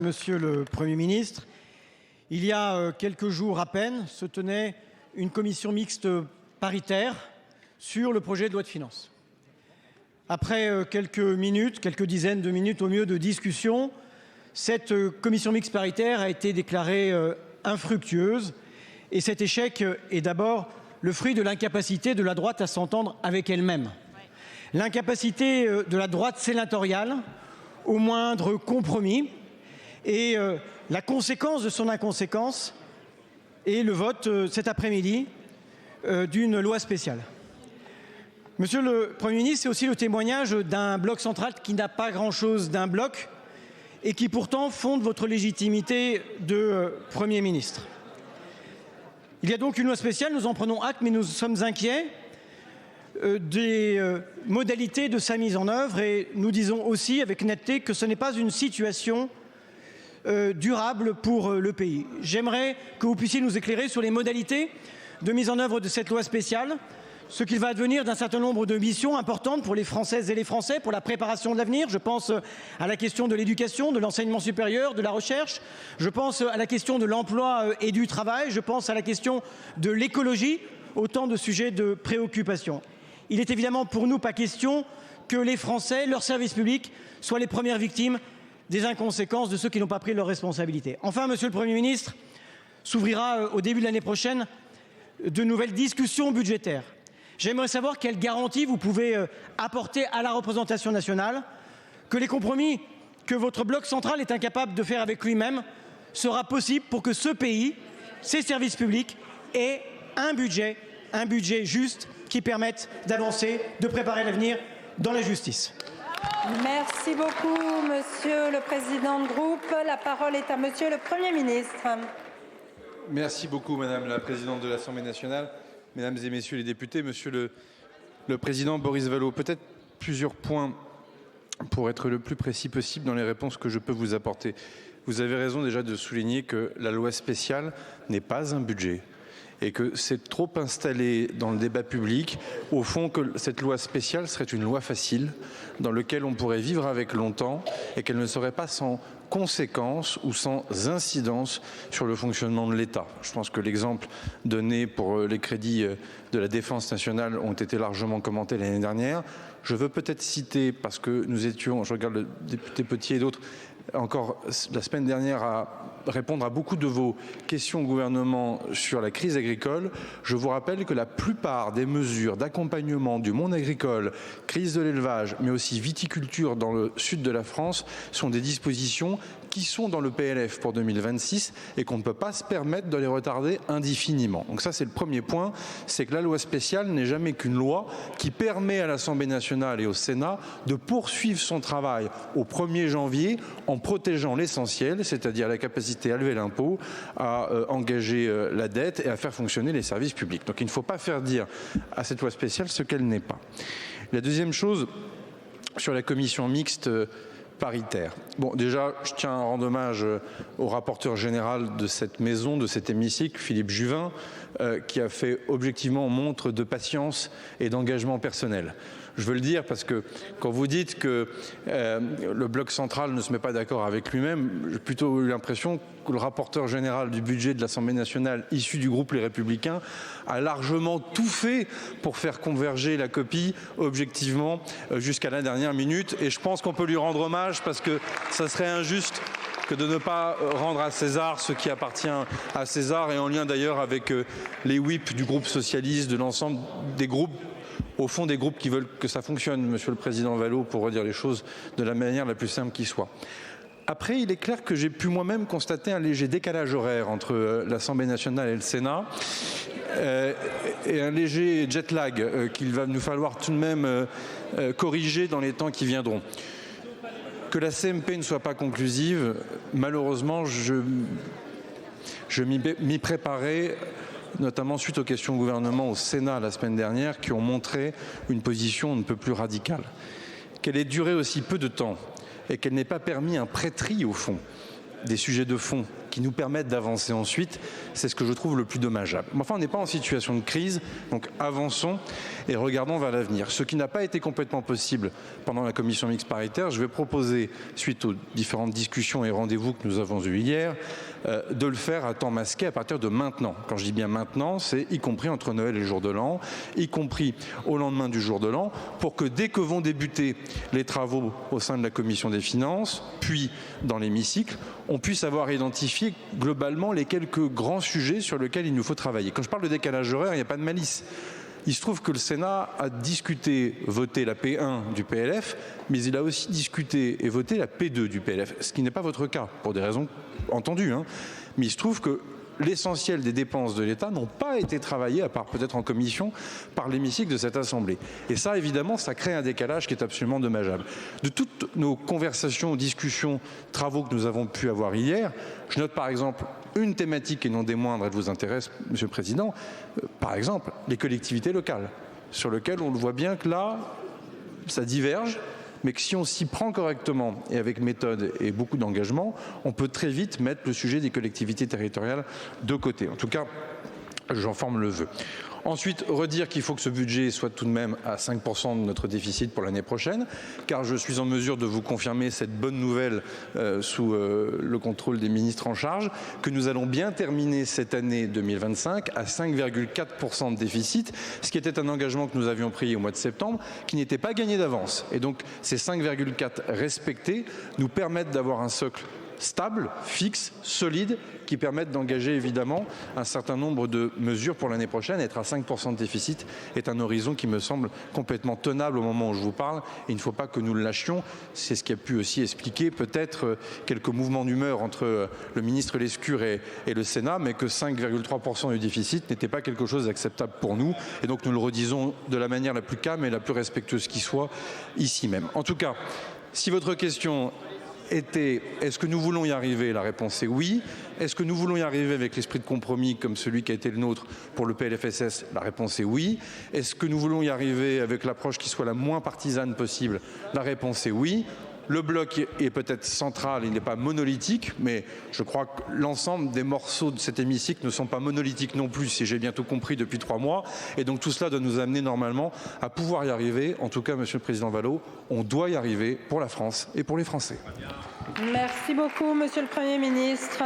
Monsieur le Premier ministre, il y a quelques jours à peine se tenait une commission mixte paritaire sur le projet de loi de finances. Après quelques dizaines de minutes au mieux de discussion, cette commission mixte paritaire a été déclarée infructueuse et cet échec est d'abord le fruit de l'incapacité de la droite à s'entendre avec elle-même. L'incapacité de la droite sénatoriale au moindre compromis. Et la conséquence de son inconséquence est le vote cet après-midi d'une loi spéciale. Monsieur le Premier ministre, c'est aussi le témoignage d'un bloc central qui n'a pas grand-chose d'un bloc et qui pourtant fonde votre légitimité de Premier ministre. Il y a donc une loi spéciale, nous en prenons acte, mais nous sommes inquiets des modalités de sa mise en œuvre et nous disons aussi avec netteté que ce n'est pas une situation durable pour le pays. J'aimerais que vous puissiez nous éclairer sur les modalités de mise en œuvre de cette loi spéciale, ce qu'il va advenir d'un certain nombre de missions importantes pour les Françaises et les Français, pour la préparation de l'avenir. Je pense à la question de l'éducation, de l'enseignement supérieur, de la recherche. Je pense à la question de l'emploi et du travail. Je pense à la question de l'écologie, autant de sujets de préoccupation. Il n'est évidemment pour nous pas question que les Français, leurs services publics, soient les premières victimes des inconséquences de ceux qui n'ont pas pris leurs responsabilités. Enfin, Monsieur le Premier ministre, s'ouvrira au début de l'année prochaine de nouvelles discussions budgétaires. J'aimerais savoir quelles garanties vous pouvez apporter à la représentation nationale que les compromis que votre bloc central est incapable de faire avec lui-même sera possible pour que ce pays, ses services publics, aient un budget juste qui permette d'avancer, de préparer l'avenir dans la justice. Merci beaucoup, Monsieur le Président de groupe. La parole est à Monsieur le Premier ministre. Merci beaucoup, Madame la Présidente de l'Assemblée nationale, Mesdames et Messieurs les députés, Monsieur le Président Boris Vallaud. Peut-être plusieurs points pour être le plus précis possible dans les réponses que je peux vous apporter. Vous avez raison déjà de souligner que la loi spéciale n'est pas un budget. Et que c'est trop installé dans le débat public, au fond, que cette loi spéciale serait une loi facile, dans laquelle on pourrait vivre avec longtemps, et qu'elle ne serait pas sans conséquences ou sans incidence sur le fonctionnement de l'État. Je pense que l'exemple donné pour les crédits de la défense nationale ont été largement commentés l'année dernière. Je veux peut-être citer, parce que nous étions, je regarde le député Potier et d'autres, encore la semaine dernière à répondre à beaucoup de vos questions au gouvernement sur la crise agricole. Je vous rappelle que la plupart des mesures d'accompagnement du monde agricole, crise de l'élevage, mais aussi viticulture dans le sud de la France, sont des dispositions qui sont dans le PLF pour 2026 et qu'on ne peut pas se permettre de les retarder indéfiniment. Donc ça, c'est le premier point, c'est que la loi spéciale n'est jamais qu'une loi qui permet à l'Assemblée nationale et au Sénat de poursuivre son travail au 1er janvier en protégeant l'essentiel, c'est-à-dire la capacité à lever l'impôt, à engager la dette et à faire fonctionner les services publics. Donc il ne faut pas faire dire à cette loi spéciale ce qu'elle n'est pas. La deuxième chose, sur la commission mixte paritaire. Bon, déjà, je tiens à rendre hommage au rapporteur général de cette maison, de cet hémicycle, Philippe Juvin, qui a fait objectivement montre de patience et d'engagement personnel. Je veux le dire parce que quand vous dites que le bloc central ne se met pas d'accord avec lui-même, j'ai plutôt eu l'impression que le rapporteur général du budget de l'Assemblée nationale, issu du groupe Les Républicains, a largement tout fait pour faire converger la copie objectivement jusqu'à la dernière minute. Et je pense qu'on peut lui rendre hommage parce que ça serait injuste que de ne pas rendre à César ce qui appartient à César, et en lien d'ailleurs avec les whips du groupe socialiste, de l'ensemble des groupes, au fond des groupes qui veulent que ça fonctionne, Monsieur le Président Vallaud, pour redire les choses de la manière la plus simple qui soit. Après, il est clair que j'ai pu moi-même constater un léger décalage horaire entre l'Assemblée nationale et le Sénat, et un léger jet lag qu'il va nous falloir tout de même corriger dans les temps qui viendront. Que la CMP ne soit pas conclusive, malheureusement, je m'y préparais, notamment suite aux questions au gouvernement au Sénat la semaine dernière, qui ont montré une position on ne peut plus radicale. Qu'elle ait duré aussi peu de temps et qu'elle n'ait pas permis un prêtris au fond, des sujets de fond qui nous permettent d'avancer ensuite, c'est ce que je trouve le plus dommageable. Mais enfin, on n'est pas en situation de crise, donc avançons et regardons vers l'avenir. Ce qui n'a pas été complètement possible pendant la commission mixte paritaire, je vais proposer, suite aux différentes discussions et rendez-vous que nous avons eus hier, de le faire à temps masqué à partir de maintenant. Quand je dis bien maintenant, c'est y compris entre Noël et le jour de l'an, y compris au lendemain du jour de l'an, pour que dès que vont débuter les travaux au sein de la commission des finances, puis dans l'hémicycle, on puisse avoir identifié globalement les quelques grands sujets sur lesquels il nous faut travailler. Quand je parle de décalage horaire, il n'y a pas de malice. Il se trouve que le Sénat a discuté, voté la P1 du PLF, mais il a aussi discuté et voté la P2 du PLF, ce qui n'est pas votre cas, pour des raisons entendues. Mais il se trouve que l'essentiel des dépenses de l'État n'ont pas été travaillées, à part peut-être en commission, par l'hémicycle de cette Assemblée. Et ça, évidemment, ça crée un décalage qui est absolument dommageable. De toutes nos conversations, discussions, travaux que nous avons pu avoir hier, je note par exemple une thématique et non des moindres, elle vous intéresse, Monsieur le Président, par exemple, les collectivités locales, sur lesquelles on le voit bien que là, ça diverge, mais que si on s'y prend correctement et avec méthode et beaucoup d'engagement, on peut très vite mettre le sujet des collectivités territoriales de côté. En tout cas, j'en forme le vœu. Ensuite, redire qu'il faut que ce budget soit tout de même à 5% de notre déficit pour l'année prochaine, car je suis en mesure de vous confirmer cette bonne nouvelle sous le contrôle des ministres en charge, que nous allons bien terminer cette année 2025 à 5,4% de déficit, ce qui était un engagement que nous avions pris au mois de septembre, qui n'était pas gagné d'avance. Et donc ces 5,4 respectés nous permettent d'avoir un socle stable, fixe, solide, qui permettent d'engager évidemment un certain nombre de mesures pour l'année prochaine. Être à 5% de déficit est un horizon qui me semble complètement tenable au moment où je vous parle. Et il ne faut pas que nous le lâchions. C'est ce qui a pu aussi expliquer peut-être quelques mouvements d'humeur entre le ministre Lescure et le Sénat, mais que 5,3% du déficit n'était pas quelque chose d'acceptable pour nous. Et donc nous le redisons de la manière la plus calme et la plus respectueuse qui soit ici même. En tout cas, si votre question était est-ce que nous voulons y arriver? La réponse est oui. Est-ce que nous voulons y arriver avec l'esprit de compromis comme celui qui a été le nôtre pour le PLFSS? La réponse est oui. Est-ce que nous voulons y arriver avec l'approche qui soit la moins partisane possible? La réponse est oui. Le bloc est peut-être central, il n'est pas monolithique, mais je crois que l'ensemble des morceaux de cet hémicycle ne sont pas monolithiques non plus, si j'ai bien tout compris depuis 3 mois. Et donc tout cela doit nous amener normalement à pouvoir y arriver. En tout cas, Monsieur le Président Vallot, on doit y arriver pour la France et pour les Français. Merci beaucoup, Monsieur le Premier ministre.